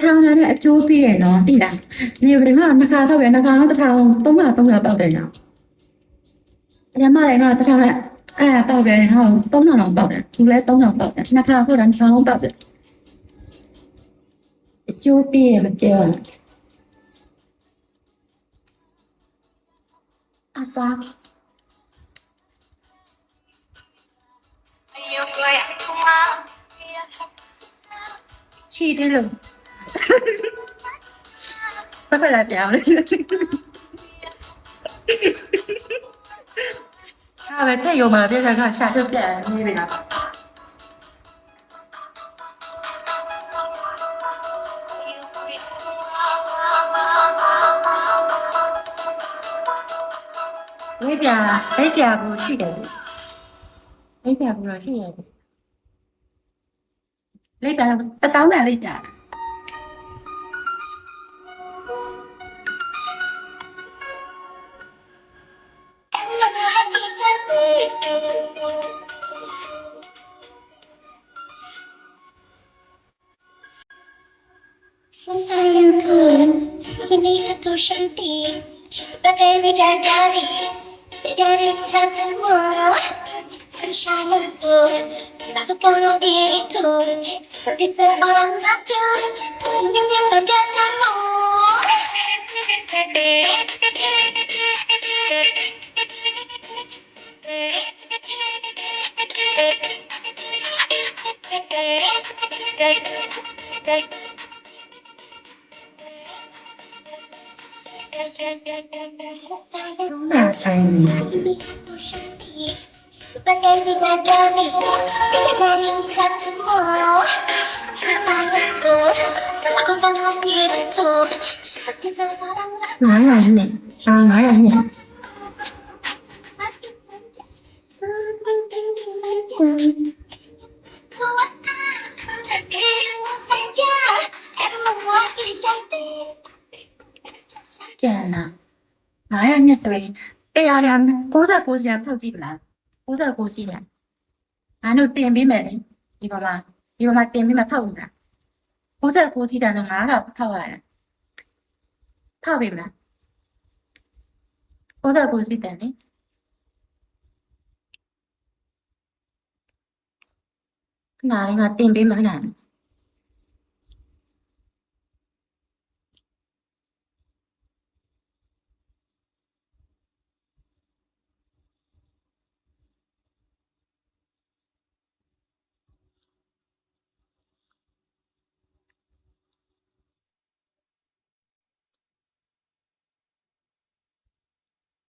1000နဲ့အကျိုးပြည့်ရနော်တိလားနေပရင်ကနှခါတော့ပဲနှခါတော့1000 300ပေါက်တယ်နော်ပထမလည်းက1000နဲ့ပေါက်တယ်ဟော3000လောက်ပေါက်တယ်သူလည်း3000ပေါက်တယ်နှခါဟုတ်တယ်နှခါလုံးပေါက်တယ်အကျိုးပြည့်ရမပြောအပါချီတယ်လို့စပယ်လာပြောင်းလေဟာပဲတဲ့ရောမှာပြက်ကရှာထုတ်ပြနေပြီလားဝိပြအိပ်ပြဘူးရှိတယ်အိပ်ပြဘူးတော့ရှိရတယ်လိပ်ပြ1000နဲ့လိပ်ပြNato polo dito, seperti seorang ratu, ingin yang berjalanmu. Bagai bidadari, bidadari satumu. Sayangku, aku penuh diriku, seperti seorang ratu. 900နဲ့900နဲ့ကျန်လာ900နဲ့ဆိုရင်100ရ69စီရဖြုတ်ကြည့်ပလား69စီရငါတို့တင်ပေးမယ်လေဒီပေါ်မှာတင်ပေးမှထောက်နေတာ69စီတန်ဆို9ကထောက်ရတယ်ထောက်ပြီမလား69စီတန်လေခဏလေးကတင်ပေးမှခဏ